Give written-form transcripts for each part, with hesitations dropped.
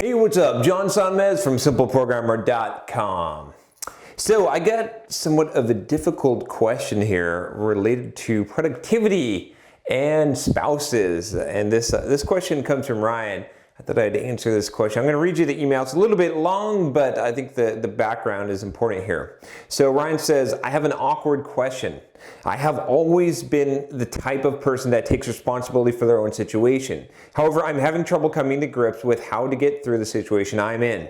Hey, what's up? John Sonmez from SimpleProgrammer.com. So I got somewhat of a difficult question here related to productivity and spouses. And this question comes from Ryan. I thought I'd answer this question. I'm going to read you the email. It's a little bit long, but I think the background is important here. So Ryan says, I have an awkward question. I have always been the type of person that takes responsibility for their own situation. However, I'm having trouble coming to grips with how to get through the situation I'm in.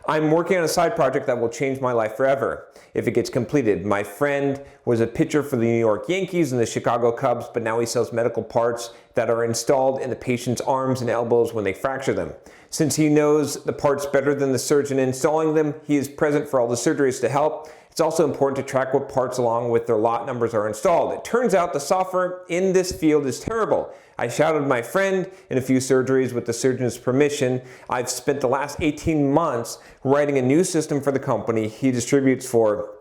I'm working on a side project that will change my life forever if it gets completed. My friend was a pitcher for the New York Yankees and the Chicago Cubs, but now he sells medical parts that are installed in the patient's arms and elbows when they fracture them. Since he knows the parts better than the surgeon installing them, he is present for all the surgeries to help. It's also important to track what parts along with their lot numbers are installed. It turns out the software in this field is terrible. I shadowed my friend in a few surgeries with the surgeon's permission. I've spent the last 18 months writing a new system for the company he distributes for,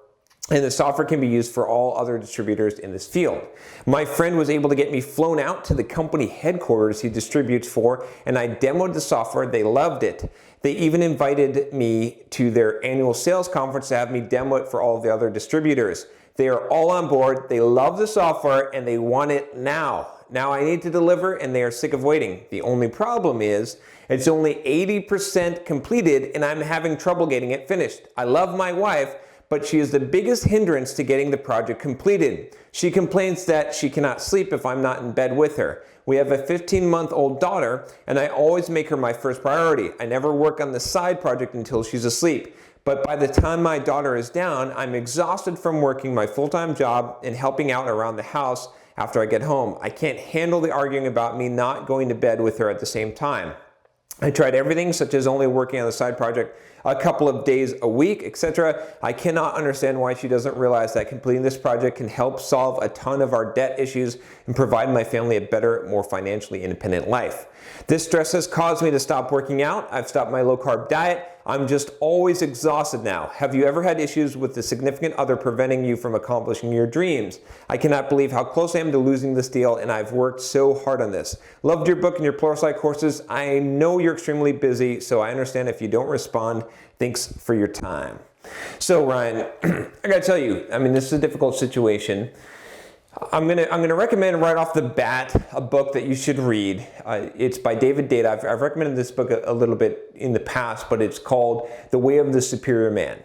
and the software can be used for all other distributors in this field. My friend was able to get me flown out to the company headquarters he distributes for, and I demoed the software. They loved it. They even invited me to their annual sales conference to have me demo it for all of the other distributors. They are all on board. They love the software and they want it now. Now I need to deliver and they are sick of waiting. The only problem is it's only 80% completed and I'm having trouble getting it finished. I love my wife, but she is the biggest hindrance to getting the project completed. She complains that she cannot sleep if I'm not in bed with her. We have a 15-month-old daughter, and I always make her my first priority. I never work on the side project until she's asleep. But by the time my daughter is down, I'm exhausted from working my full-time job and helping out around the house after I get home. I can't handle the arguing about me not going to bed with her at the same time. I tried everything, such as only working on the side project a couple of days a week, etc. I cannot understand why she doesn't realize that completing this project can help solve a ton of our debt issues and provide my family a better, more financially independent life. This stress has caused me to stop working out. I've stopped my low-carb diet. I'm just always exhausted now. Have you ever had issues with the significant other preventing you from accomplishing your dreams? I cannot believe how close I am to losing this deal, and I've worked so hard on this. Loved your book and your Pluralsight courses. I know you're extremely busy, so I understand if you don't respond. Thanks for your time. So Ryan, I gotta tell you, I mean, this is a difficult situation. I'm gonna recommend right off the bat a book that you should read. It's by David Data. I've recommended this book a little bit in the past, but it's called The Way of the Superior Man.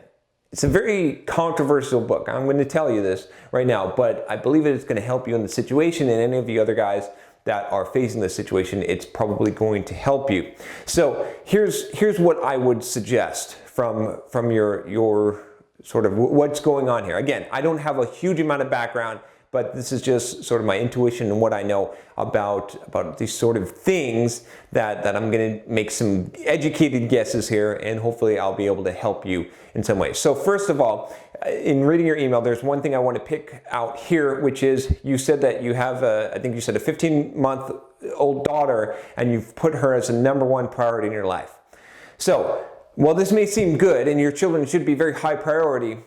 It's a very controversial book. I'm going to tell you this right now, but I believe it's going to help you in the situation, and any of you other guys that are facing this situation, it's probably going to help you. So here's what I would suggest from your sort of what's going on here. Again, I don't have a huge amount of background, but this is just sort of my intuition and what I know about these sort of things that I'm going to make some educated guesses here, and hopefully I'll be able to help you in some way. So first of all, in reading your email, there's one thing I want to pick out here, which is you said that you have I think you said a 15-month-old daughter, and you've put her as a #1 priority in your life. So while this may seem good and your children should be very high priority,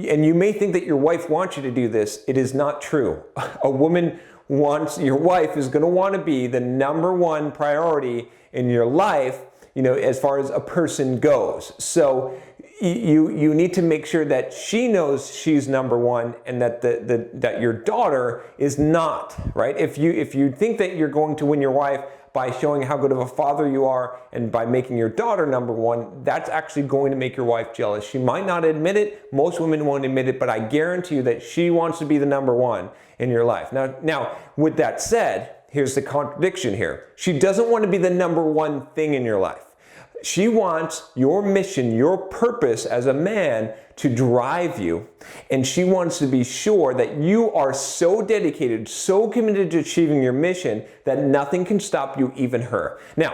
and you may think that your wife wants you to do this, it is not true. Your wife is going to want to be the #1 priority in your life, you know, as far as a person goes. So you need to make sure that she knows she's #1 and that that your daughter is not, right? If you think that you're going to win your wife by showing how good of a father you are and by making your daughter #1, that's actually going to make your wife jealous. She might not admit it. Most women won't admit it, but I guarantee you that she wants to be the #1 in your life. Now, with that said, here's the contradiction here. She doesn't want to be the #1 thing in your life. She wants your mission, your purpose as a man to drive you, and she wants to be sure that you are so dedicated, so committed to achieving your mission that nothing can stop you, even her. Now,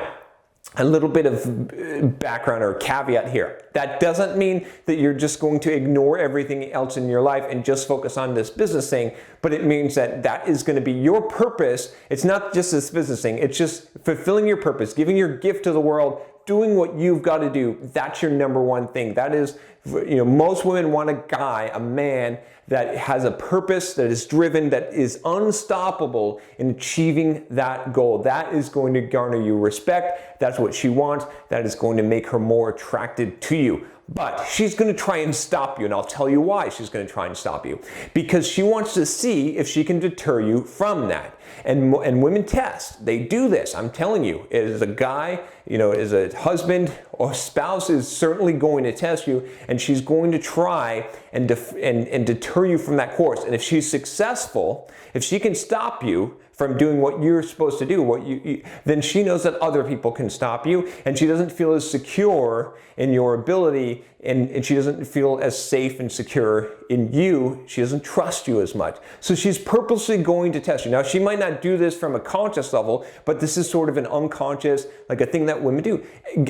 a little bit of background or caveat here. That doesn't mean that you're just going to ignore everything else in your life and just focus on this business thing, but it means that that is going to be your purpose. It's not just this business thing. It's just fulfilling your purpose, giving your gift to the world, doing what you've got to do. That's your #1 thing. That is, you know, most women want a guy, a man that has a purpose, that is driven, that is unstoppable in achieving that goal. That is going to garner you respect. That's what she wants. That is going to make her more attracted to you. But she's going to try and stop you, and I'll tell you why she's going to try and stop you. Because she wants to see if she can deter you from that. And women test. They do this. I'm telling you, as a guy, as a husband or spouse is certainly going to test you, and she's going to try and deter you from that course. And if she's successful, if she can stop you from doing what you're supposed to do, then she knows that other people can stop you, and she doesn't feel as secure in your ability, and she doesn't feel as safe and secure in you. She doesn't trust you as much. So she's purposely going to test you. Now, she might not do this from a conscious level, but this is sort of an unconscious, like a thing that women do.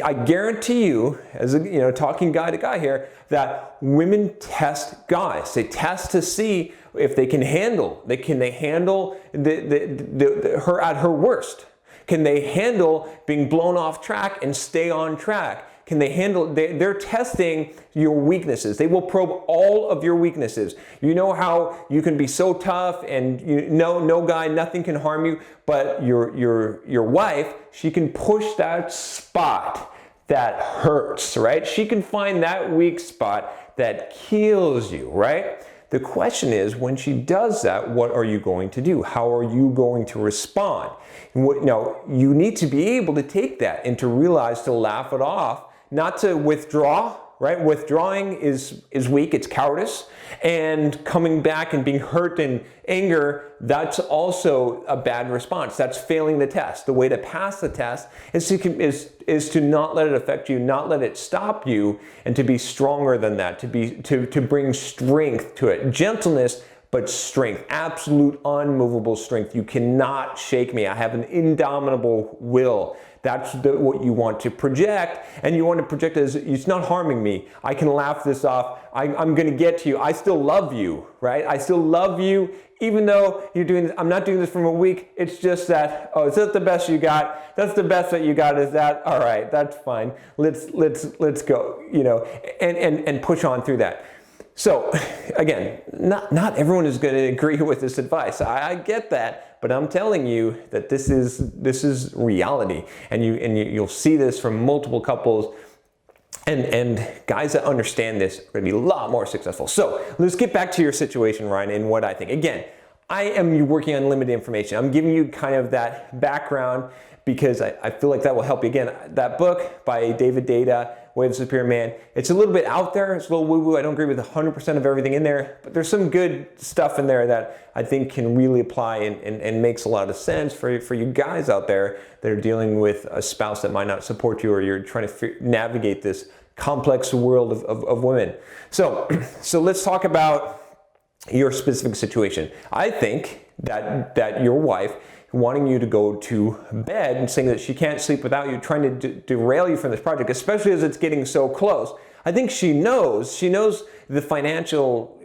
I guarantee you, as a talking guy to guy here, that women test guys. They test to see if they can handle. Can they handle her at her worst? Can they handle being blown off track and stay on track? Can they handle, they're testing your weaknesses. They will probe all of your weaknesses. You know how you can be so tough and no guy, nothing can harm you, but your wife, she can push that spot that hurts, right? She can find that weak spot that kills you, right? The question is, when she does that, what are you going to do? How are you going to respond? Now, you need to be able to take that and to realize to laugh it off, not to withdraw, right? Withdrawing is weak, it's cowardice. And coming back and being hurt in anger, that's also a bad response. That's failing the test. The way to pass the test is to not let it affect you, not let it stop you, and to be stronger than that, to bring strength to it. Gentleness, but strength, absolute unmovable strength. You cannot shake me. I have an indomitable will. That's what you want to project, and you want to project as it's not harming me. I can laugh this off. I'm going to get to you. I still love you, right? I still love you, even though you're doing this. I'm not doing this from a week. It's just that, oh, is that the best you got? That's the best that you got. Is that all right? That's fine. Let's go. And push on through that. So again, not everyone is going to agree with this advice. I get that, but I'm telling you that this is reality, and you'll see this from multiple couples, and guys that understand this are going to be a lot more successful. So let's get back to your situation, Ryan, and what I think. Again, I am working on limited information. I'm giving you kind of that background because I feel like that will help you. Again, that book by David Data, Way of the Superior Man, it's a little bit out there. It's a little woo-woo. I don't agree with 100% of everything in there, but there's some good stuff in there that I think can really apply and makes a lot of sense for you guys out there that are dealing with a spouse that might not support you, or you're trying to navigate this complex world of women. So let's talk about your specific situation. I think that your wife wanting you to go to bed and saying that she can't sleep without you, trying to derail you from this project, especially as it's getting so close. I think she knows the financial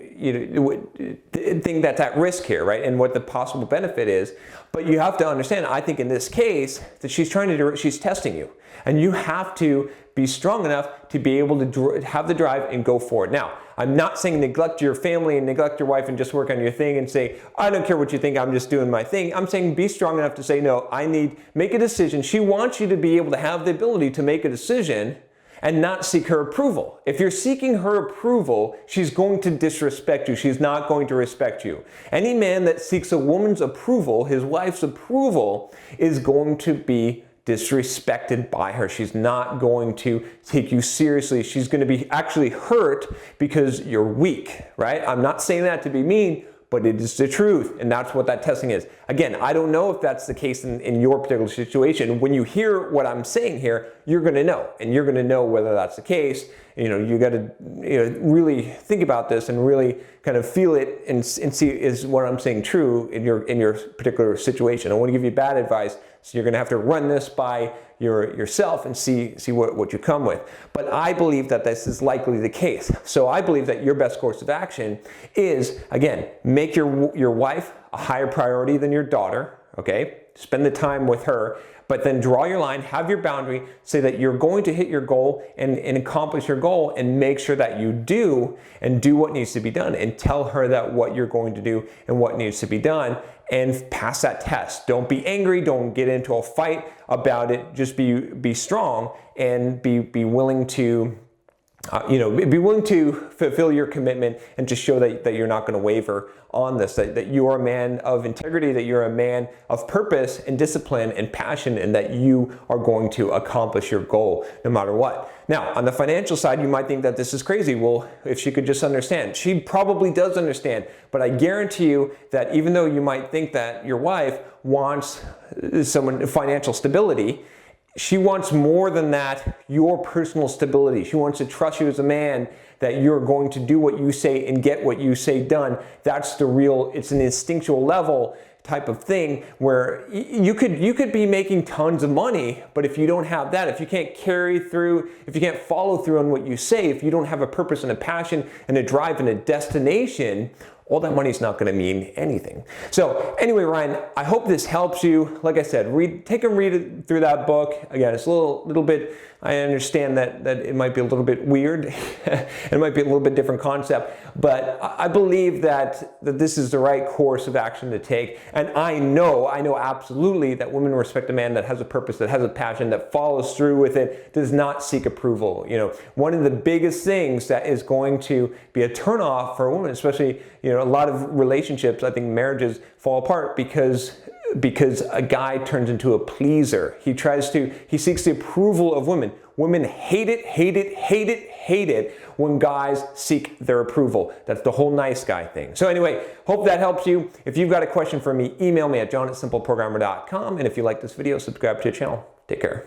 thing that's at risk here, right? And what the possible benefit is. But you have to understand, I think in this case, that she's testing you. And you have to be strong enough to be able to have the drive and go forward. Now, I'm not saying neglect your family and neglect your wife and just work on your thing and say, I don't care what you think, I'm just doing my thing. I'm saying be strong enough to say, no, make a decision. She wants you to be able to have the ability to make a decision and not seek her approval. If you're seeking her approval, she's going to disrespect you. She's not going to respect you. Any man that seeks a woman's approval, his wife's approval, is going to be disrespected by her. She's not going to take you seriously. She's going to be actually hurt because you're weak, right? I'm not saying that to be mean, but it is the truth, and that's what that testing is. Again, I don't know if that's the case in your particular situation. When you hear what I'm saying here, you're going to know, and you're going to know whether that's the case. You got to really think about this and really kind of feel it and see, is what I'm saying true in your particular situation. I want to give you bad advice, so you're going to have to run this by yourself and see what you come with. But I believe that this is likely the case. So I believe that your best course of action is, again, make your wife a higher priority than your daughter, okay? spend the time with her, but then draw your line, have your boundary, say that you're going to hit your goal and accomplish your goal, and make sure that you do, and do what needs to be done, and tell her that what you're going to do and what needs to be done, and pass that test. Don't be angry, don't get into a fight about it, just be strong and be willing to be willing to fulfill your commitment and to show that you're not going to waver on this, that you are a man of integrity, that you're a man of purpose and discipline and passion, and that you are going to accomplish your goal no matter what. Now, on the financial side, you might think that this is crazy. Well, if she could just understand. She probably does understand, but I guarantee you that even though you might think that your wife wants financial stability, she wants more than that, your personal stability. She wants to trust you as a man, that you're going to do what you say and get what you say done. That's the real, it's an instinctual level type of thing where you could be making tons of money, but if you don't have that, if you can't carry through, if you can't follow through on what you say, if you don't have a purpose and a passion and a drive and a destination, all that money is not going to mean anything. So anyway, Ryan, I hope this helps you. Like I said, take a read through that book. Again, it's a little bit, I understand that it might be a little bit weird. It might be a little bit different concept, but I believe that this is the right course of action to take. And I know absolutely that women respect a man that has a purpose, that has a passion, that follows through with it, does not seek approval. One of the biggest things that is going to be a turnoff for a woman, especially, a lot of relationships, I think marriages fall apart because a guy turns into a pleaser. He seeks the approval of women. Women hate it when guys seek their approval. That's the whole nice guy thing. So anyway, hope that helps you. If you've got a question for me, email me at john@simpleprogrammer.com. And if you like this video, subscribe to the channel. Take care.